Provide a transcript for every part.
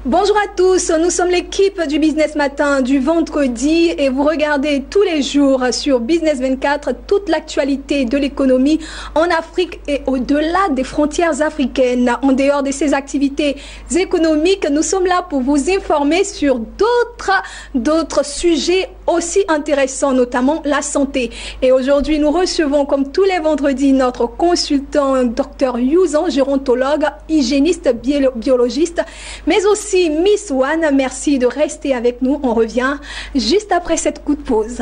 Bonjour à tous, nous sommes l'équipe du Business Matin du vendredi et vous regardez tous les jours sur Business 24 toute l'actualité de l'économie en Afrique et au-delà des frontières africaines. En dehors de ces activités économiques, nous sommes là pour vous informer sur d'autres sujets aussi intéressants, notamment la santé. Et aujourd'hui, nous recevons comme tous les vendredis notre consultant Dr Youzan, gérontologue, hygiéniste, biologiste, mais aussi Miss One. Merci de rester avec nous. On revient juste après cette coup de pause.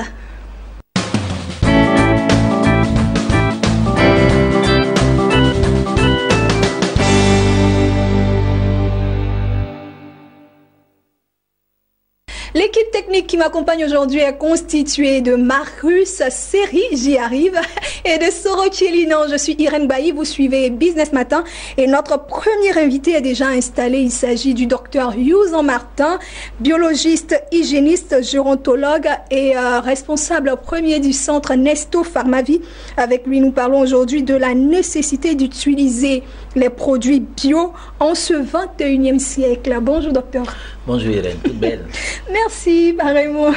L'équipe technique qui m'accompagne aujourd'hui est constituée de Marcus Seri, j'y arrive, et de Soro Chielinan. Je suis Irène Bailly, vous suivez Business Matin et notre premier invité est déjà installé. Il s'agit du docteur Youzan Martin, biologiste, hygiéniste, gérontologue et responsable premier du centre Nesto Pharmavie. Avec lui, nous parlons aujourd'hui de la nécessité d'utiliser les produits bio en ce 21e siècle. Bonjour docteur. Bonjour Irène, toute belle. Merci, pareillement.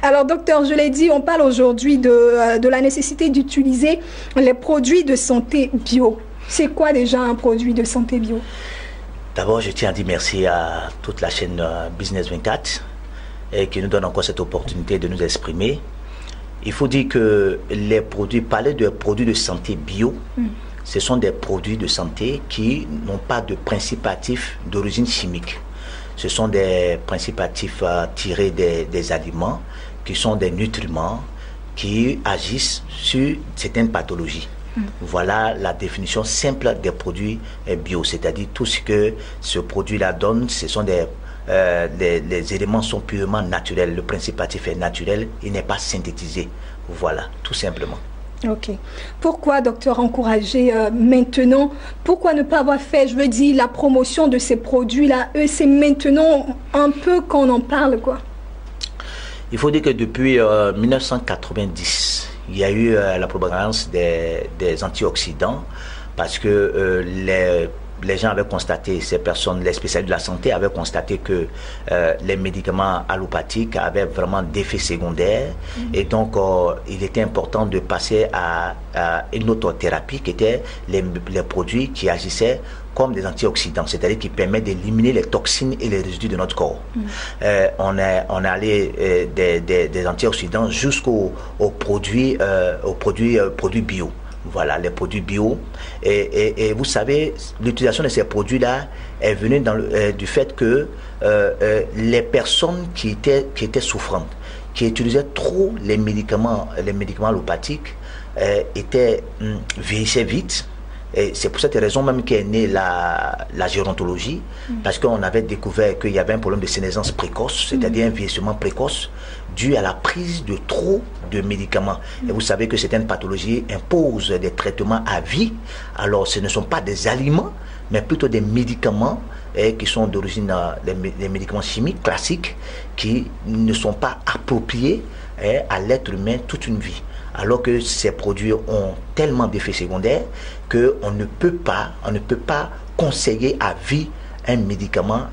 Alors, docteur, je l'ai dit, on parle aujourd'hui de la nécessité d'utiliser les produits de santé bio. C'est quoi déjà un produit de santé bio? D'abord, je tiens à dire merci à toute la chaîne Business 24 et qui nous donne encore cette opportunité de nous exprimer. Il faut dire que les produits, parler de produits de santé bio, ce sont des produits de santé qui n'ont pas de principes actifs d'origine chimique. Ce sont des principes actifs tirés des aliments, qui sont des nutriments, qui agissent sur certaines pathologies. Voilà la définition simple des produits bio, c'est-à-dire tout ce que ce produit-là donne, ce sont les éléments sont purement naturels, le principe actif est naturel, il n'est pas synthétisé. Voilà, tout simplement. Ok. Pourquoi, docteur, encourager maintenant? Pourquoi ne pas avoir fait, je veux dire, la promotion de ces produits-là? C'est maintenant un peu qu'on en parle, quoi. Il faut dire que depuis 1990, il y a eu la propagande des antioxydants parce que les gens avaient constaté, ces personnes, les spécialistes de la santé avaient constaté que les médicaments allopathiques avaient vraiment d'effets secondaires et donc il était important de passer à une autre thérapie qui était les produits qui agissaient comme des antioxydants, c'est-à-dire qui permettent d'éliminer les toxines et les résidus de notre corps. On est allé des antioxydants jusqu'aux produits bio. Voilà, les produits bio. Et vous savez, l'utilisation de ces produits-là est venue du fait que les personnes qui étaient souffrantes, qui utilisaient trop les médicaments allopathiques, vieillissaient vite. Et c'est pour cette raison même qu'est née la gérontologie, parce qu'on avait découvert qu'il y avait un problème de sénescence précoce, c'est-à-dire un vieillissement précoce, dû à la prise de trop de médicaments. Et vous savez que certaines pathologies imposent des traitements à vie. Alors ce ne sont pas des aliments, mais plutôt des médicaments qui sont d'origine des médicaments chimiques classiques qui ne sont pas appropriés à l'être humain toute une vie. Alors que ces produits ont tellement d'effets secondaires qu'on ne peut pas conseiller à vie un médicament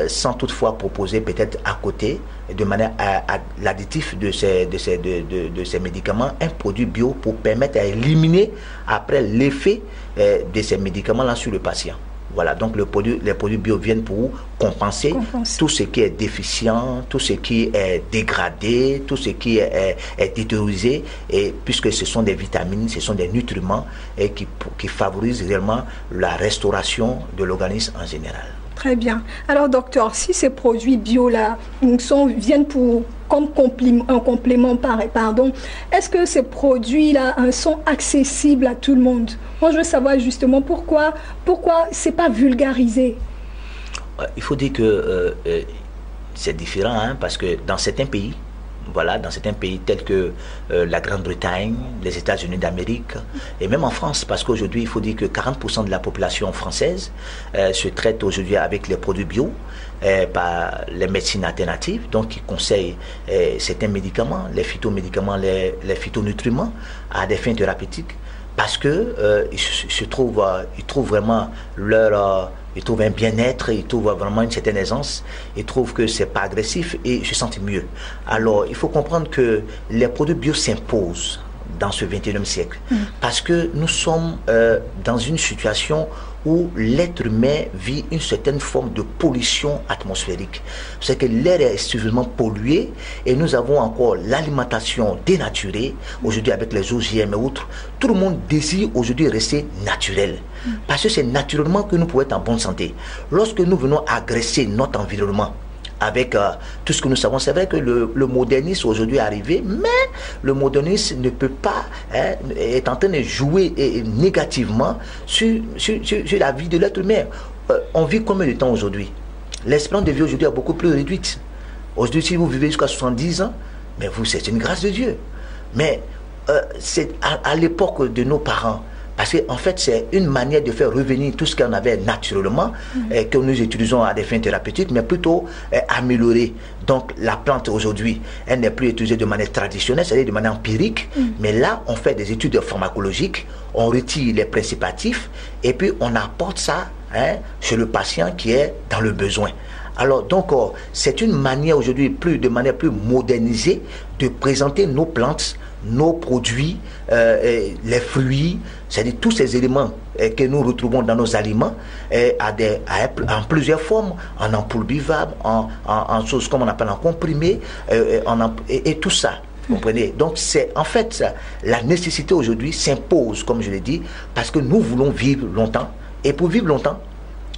sans toutefois proposer peut-être à côté, de manière à l'additif de ces médicaments, un produit bio pour permettre à éliminer après l'effet de ces médicaments-là sur le patient. Voilà, donc les produits bio viennent pour compenser tout ce qui est déficient, tout ce qui est dégradé, tout ce qui est détériorisé, et puisque ce sont des vitamines, ce sont des nutriments et qui favorisent réellement la restauration de l'organisme en général. Très bien. Alors, docteur, si ces produits bio-là viennent comme un complément, est-ce que ces produits-là sont accessibles à tout le monde? Moi, je veux savoir justement pourquoi c'est pas vulgarisé. Il faut dire que c'est différent, hein, parce que dans certains pays, voilà, dans certains pays tels que la Grande-Bretagne, les États-Unis d'Amérique et même en France, parce qu'aujourd'hui il faut dire que 40% de la population française se traite aujourd'hui avec les produits bio par les médecines alternatives, donc qui conseillent certains médicaments, les phytomédicaments, les phytonutriments à des fins thérapeutiques. parce que ils trouvent vraiment ils trouvent un bien-être, ils trouvent vraiment une certaine aisance, ils trouvent que c'est pas agressif et ils se sentent mieux. Alors, il faut comprendre que les produits bio s'imposent dans ce 21e siècle. Parce que nous sommes dans une situation où l'être humain vit une certaine forme de pollution atmosphérique. C'est que l'air est suffisamment pollué et nous avons encore l'alimentation dénaturée, aujourd'hui avec les OGM et autres. Tout le monde désire aujourd'hui rester naturel. Parce que c'est naturellement que nous pouvons être en bonne santé. Lorsque nous venons agresser notre environnement, avec tout ce que nous savons, c'est vrai que le modernisme aujourd'hui est arrivé, mais le modernisme ne peut pas, est en train de jouer négativement sur la vie de l'être humain. On vit combien de temps aujourd'hui? L'espérance de vie aujourd'hui est beaucoup plus réduite. Aujourd'hui, si vous vivez jusqu'à 70 ans, mais vous, c'est une grâce de Dieu. Mais c'est à l'époque de nos parents, parce qu'en fait, c'est une manière de faire revenir tout ce qu'on avait naturellement, que nous utilisons à des fins thérapeutiques, mais plutôt améliorer. Donc, la plante aujourd'hui, elle n'est plus utilisée de manière traditionnelle, c'est-à-dire de manière empirique, mais là, on fait des études pharmacologiques, on retire les principes actifs, et puis on apporte ça chez le patient qui est dans le besoin. Alors, donc, c'est une manière aujourd'hui, de manière plus modernisée, de présenter nos plantes, nos produits, les fruits, c'est-à-dire tous ces éléments que nous retrouvons dans nos aliments en plusieurs formes, en ampoule buvable, en choses comme on appelle en comprimé, et tout ça. Vous comprenez? Donc, c'est en fait ça, la nécessité aujourd'hui s'impose, comme je l'ai dit, parce que nous voulons vivre longtemps. Et pour vivre longtemps,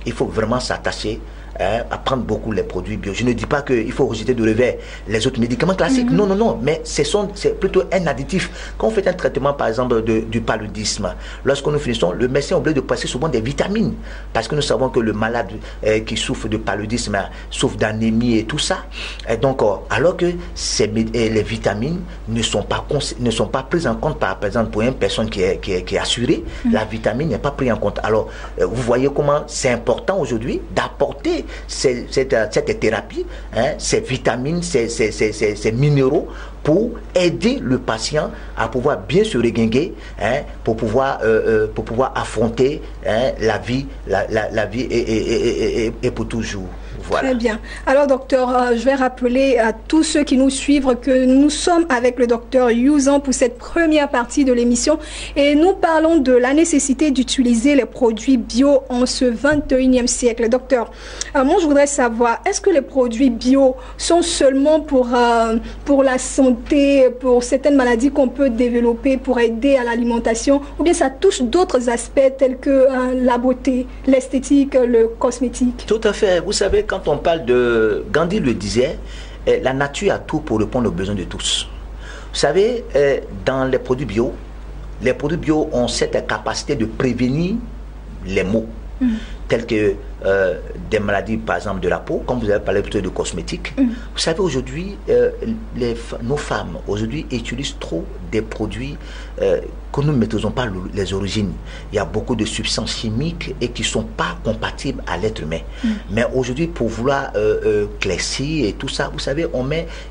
il faut vraiment s'attacher à prendre beaucoup les produits bio. Je ne dis pas qu'il faut rejeter de revers les autres médicaments classiques. Non, non, non. Mais c'est plutôt un additif. Quand on fait un traitement, par exemple, du paludisme, lorsque nous finissons, le médecin est obligé de passer souvent des vitamines. Parce que nous savons que le malade qui souffre de paludisme souffre d'anémie et tout ça. Et donc, alors que les vitamines ne sont pas prises en compte, par exemple, pour une personne qui est assurée, la vitamine n'est pas prise en compte. Alors, vous voyez comment c'est important aujourd'hui d'apporter cette thérapie, ces vitamines, ces minéraux pour aider le patient à pouvoir bien se reguinguer, pour pouvoir affronter la vie et pour toujours. Voilà. Très bien. Alors, docteur, je vais rappeler à tous ceux qui nous suivent que nous sommes avec le docteur Youzan pour cette première partie de l'émission et nous parlons de la nécessité d'utiliser les produits bio en ce 21e siècle. Docteur, moi, je voudrais savoir, est-ce que les produits bio sont seulement pour la santé, pour certaines maladies qu'on peut développer pour aider à l'alimentation, ou bien ça touche d'autres aspects tels que la beauté, l'esthétique, le cosmétique? Tout à fait. Vous savez, quand on parle de... Gandhi le disait, la nature a tout pour répondre aux besoins de tous. Vous savez, dans les produits bio ont cette capacité de prévenir les maux, tels que des maladies, par exemple, de la peau, comme vous avez parlé plutôt de cosmétiques. Vous savez, aujourd'hui, nos femmes, aujourd'hui, utilisent trop des produits que nous ne maîtrisons pas les origines. Il y a beaucoup de substances chimiques et qui ne sont pas compatibles à l'être humain. Mais aujourd'hui, pour vouloir claircir et tout ça, vous savez,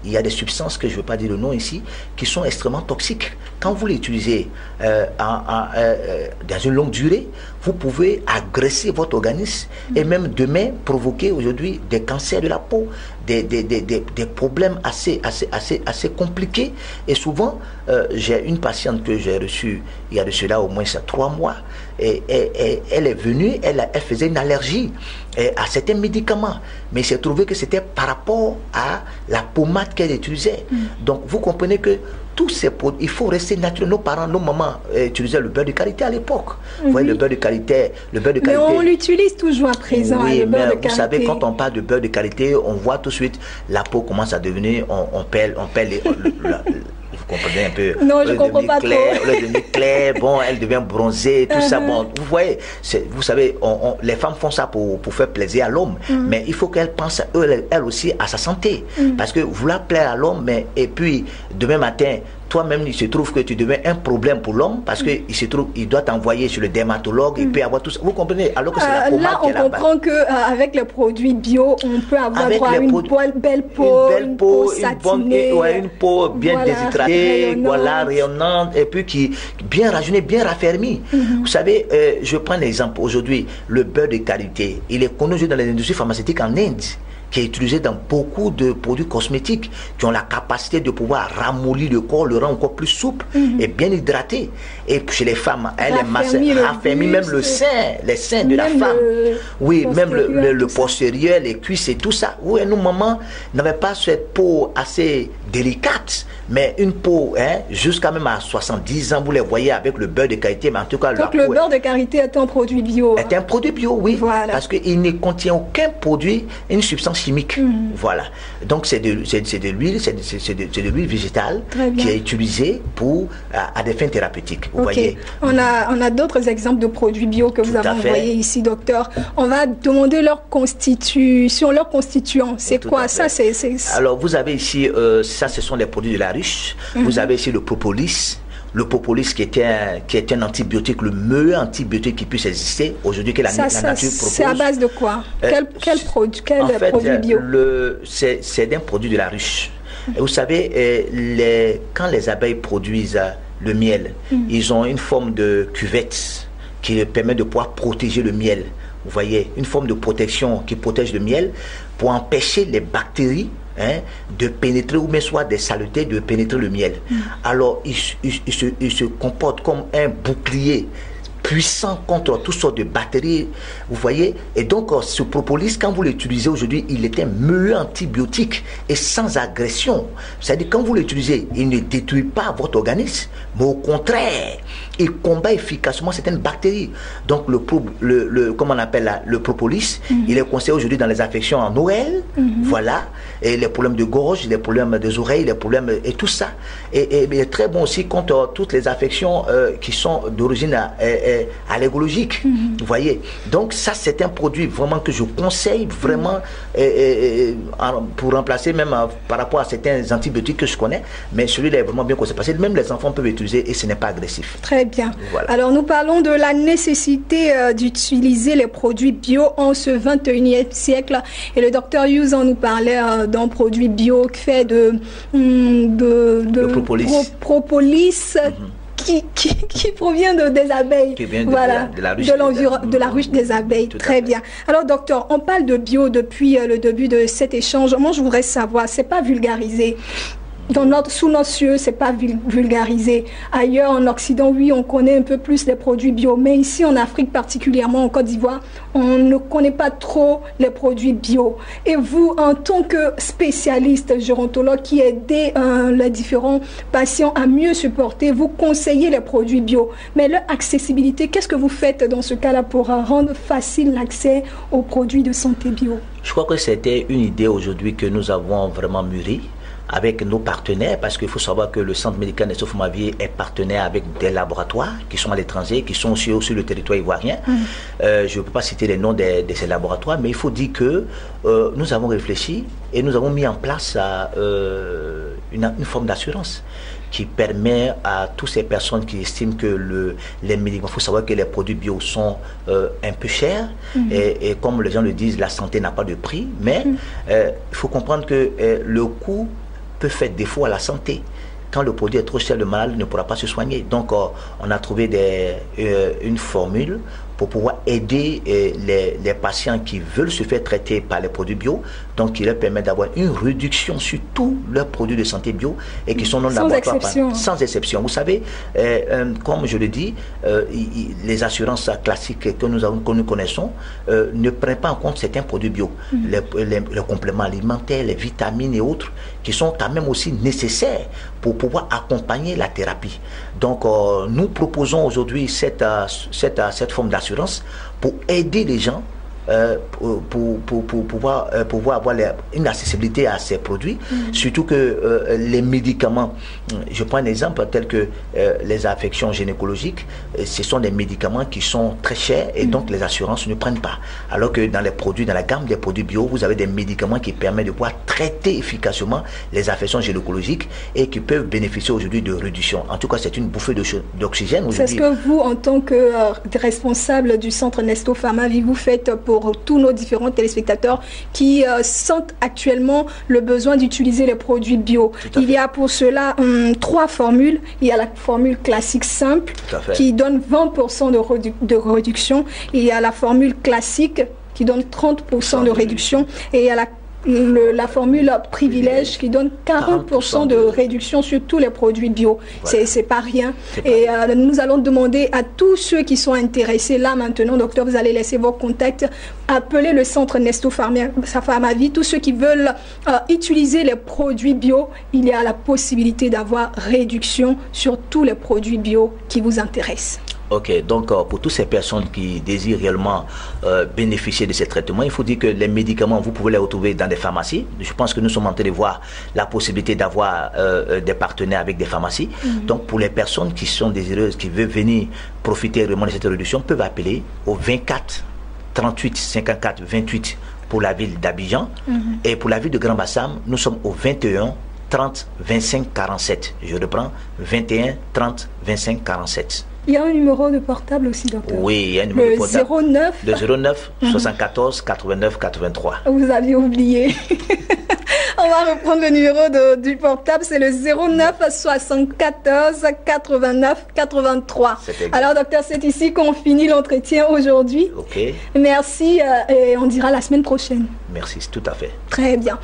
il y a des substances, que je ne veux pas dire le nom ici, qui sont extrêmement toxiques. Quand vous les utilisez dans une longue durée, vous pouvez agresser votre organisme et même demain provoquer aujourd'hui des cancers de la peau, des problèmes assez compliqués. Et souvent, j'ai une patiente que j'ai reçue il y a de cela au moins 3 mois, et elle est venue, elle faisait une allergie à certains médicaments, mais il s'est trouvé que c'était par rapport à la pommade qu'elle utilisait. Donc vous comprenez que tous ces produits, il faut rester naturel. Nos parents, nos mamans utilisaient le beurre de karité à l'époque. Vous voyez, le beurre de karité. Mais on l'utilise toujours à présent. Oui, le beurre de vous savez, quand on parle de beurre de karité, on voit tout de suite la peau commence à devenir, on pèle vous comprenez un peu. Non, je ne comprends pas trop. Elle devient claire, bon, elle devient bronzée, tout ça. Bon, vous voyez, vous savez, les femmes font ça pour faire plaisir à l'homme, mais il faut qu'elles pensent, elle aussi, à sa santé. Parce que vouloir plaire à l'homme, et puis demain matin, toi-même, il se trouve que tu deviens un problème pour l'homme parce qu'il se trouve, il doit t'envoyer sur le dermatologue, il peut avoir tout ça. Vous comprenez? Alors que c'est la pommade là, on comprend qu'avec les produits bio, on peut avoir droit à une belle peau, une peau satinée, une peau bien déshydratée, rayonnante, et puis qui bien rajeunée, bien raffermie. Vous savez, je prends l'exemple aujourd'hui, le beurre de karité, il est connu dans les industries pharmaceutiques en Inde, qui est utilisé dans beaucoup de produits cosmétiques qui ont la capacité de pouvoir ramollir le corps, le rendre encore plus souple et bien hydraté. Et chez les femmes, elle est raffermit même le sein, les seins de la femme. Oui, même le postérieur, les cuisses et tout ça. Oui, nous, maman, n'avait pas cette peau assez délicate, mais une peau, jusqu'à même à 70 ans, vous les voyez avec le beurre de karité, mais en tout cas... Donc le beurre de karité est un produit bio. Est un produit bio, oui, parce qu'il ne contient aucun produit, une substance chimique. Voilà. Donc c'est de l'huile, c'est de l'huile végétale qui est utilisée pour à des fins thérapeutiques. Vous voyez. On a d'autres exemples de produits bio que vous avez envoyés ici, docteur. On va demander leur constitution, leur constituant. C'est quoi ça? Alors vous avez ici, ça ce sont les produits de la ruche. Vous avez ici le propolis. Le propolis qui est un antibiotique, le meilleur antibiotique qui puisse exister aujourd'hui que la nature propose. C'est à base de quoi? Quel produit bio? C'est un produit de la ruche. Et vous savez, quand les abeilles produisent le miel, ils ont une forme de cuvette qui leur permet de pouvoir protéger le miel. Vous voyez, une forme de protection qui protège le miel pour empêcher les bactéries de pénétrer, ou même soit des saletés de pénétrer le miel. Alors il se comporte comme un bouclier puissant contre toutes sortes de bactéries, vous voyez. Et donc ce propolis, quand vous l'utilisez aujourd'hui, il est un meilleur antibiotique et sans agression. C'est-à-dire quand vous l'utilisez, il ne détruit pas votre organisme, mais au contraire, il combat efficacement certaines bactéries. Donc comment on appelle le propolis, il est conseillé aujourd'hui dans les affections en Noël, voilà, et les problèmes de gorge, les problèmes des oreilles, les problèmes et tout ça. Et il est très bon aussi contre toutes les affections qui sont d'origine allergologique, vous voyez. Donc ça c'est un produit vraiment que je conseille vraiment pour remplacer même par rapport à certains antibiotiques que je connais, mais celui-là est vraiment bien conseillé parce que même les enfants peuvent utiliser et ce n'est pas agressif. Très bien. Voilà. Alors nous parlons de la nécessité d'utiliser les produits bio en ce 21e siècle et le docteur Hughes en nous parlait d'un produit bio fait de propolis. Qui provient des abeilles, de la ruche des abeilles. Très bien. Alors docteur, on parle de bio depuis le début de cet échange. Moi je voudrais savoir, c'est pas vulgarisé. Sous nos cieux, c'est pas vulgarisé. Ailleurs, en Occident, oui, on connaît un peu plus les produits bio. Mais ici, en Afrique, particulièrement en Côte d'Ivoire, on ne connaît pas trop les produits bio. Et vous, en tant que spécialiste gérontologue qui aidez les différents patients à mieux se porter, vous conseillez les produits bio. Mais leur accessibilité, qu'est-ce que vous faites dans ce cas-là pour rendre facile l'accès aux produits de santé bio? Je crois que c'était une idée aujourd'hui que nous avons vraiment mûrie avec nos partenaires, parce qu'il faut savoir que le centre médical Nestor Fomavier est partenaire avec des laboratoires qui sont à l'étranger, qui sont sur le territoire ivoirien. Je ne peux pas citer les noms de ces laboratoires, mais il faut dire que nous avons réfléchi et nous avons mis en place une forme d'assurance qui permet à toutes ces personnes qui estiment que les médicaments, il faut savoir que les produits bio sont un peu chers et comme les gens le disent, la santé n'a pas de prix, mais il faut comprendre que le coût peut faire défaut à la santé. Quand le produit est trop cher, le malade ne pourra pas se soigner. Donc on a trouvé une formule pour pouvoir aider les patients qui veulent se faire traiter par les produits bio, donc qui leur permet d'avoir une réduction sur tous leurs produits de santé bio et qui sont non laboratoires sans exception. Vous savez, comme je le dis, les assurances classiques que nous connaissons ne prennent pas en compte certains produits bio, les compléments alimentaires, les vitamines et autres, qui sont quand même aussi nécessaires pour pouvoir accompagner la thérapie. Donc nous proposons aujourd'hui cette forme d'assurance pour aider les gens pour pouvoir avoir une accessibilité à ces produits. Surtout que les médicaments, je prends un exemple tel que les affections gynécologiques, ce sont des médicaments qui sont très chers et donc les assurances ne prennent pas. Alors que dans les produits, dans la gamme des produits bio, vous avez des médicaments qui permettent de pouvoir traiter efficacement les affections gynécologiques et qui peuvent bénéficier aujourd'hui de réduction. En tout cas, c'est une bouffée d'oxygène. C'est ce que vous, en tant que responsable du centre Nesto Pharma, vous faites pour tous nos différents téléspectateurs qui sentent actuellement le besoin d'utiliser les produits bio. Il y a pour cela 3 formules. Il y a la formule classique simple qui donne 20% de réduction. Il y a la formule classique qui donne 30% de réduction. Et il y a la formule privilège qui donne 40% de réduction sur tous les produits bio. Voilà. C'est pas rien. Et nous allons demander à tous ceux qui sont intéressés là maintenant, docteur, vous allez laisser vos contacts, appeler le centre Nesto Pharma Vie. Tous ceux qui veulent utiliser les produits bio, il y a la possibilité d'avoir réduction sur tous les produits bio qui vous intéressent. Ok, donc pour toutes ces personnes qui désirent réellement bénéficier de ces traitements, il faut dire que les médicaments, vous pouvez les retrouver dans des pharmacies. Je pense que nous sommes en train de voir la possibilité d'avoir des partenaires avec des pharmacies. Donc pour les personnes qui sont désireuses, qui veulent venir profiter vraiment de cette réduction, peuvent appeler au 24 38 54 28 pour la ville d'Abidjan. Et pour la ville de Grand Bassam, nous sommes au 21 30 25 47. Je reprends, 21 30 25 47. Il y a un numéro de portable aussi, docteur. Oui, il y a un numéro de portable. 09. Le 09 74 89 83. Vous aviez oublié. On va reprendre le numéro du portable, c'est le 09 74 89 83. Alors, docteur, c'est ici qu'on finit l'entretien aujourd'hui. Ok. Merci et on dira la semaine prochaine. Merci, tout à fait. Très bien.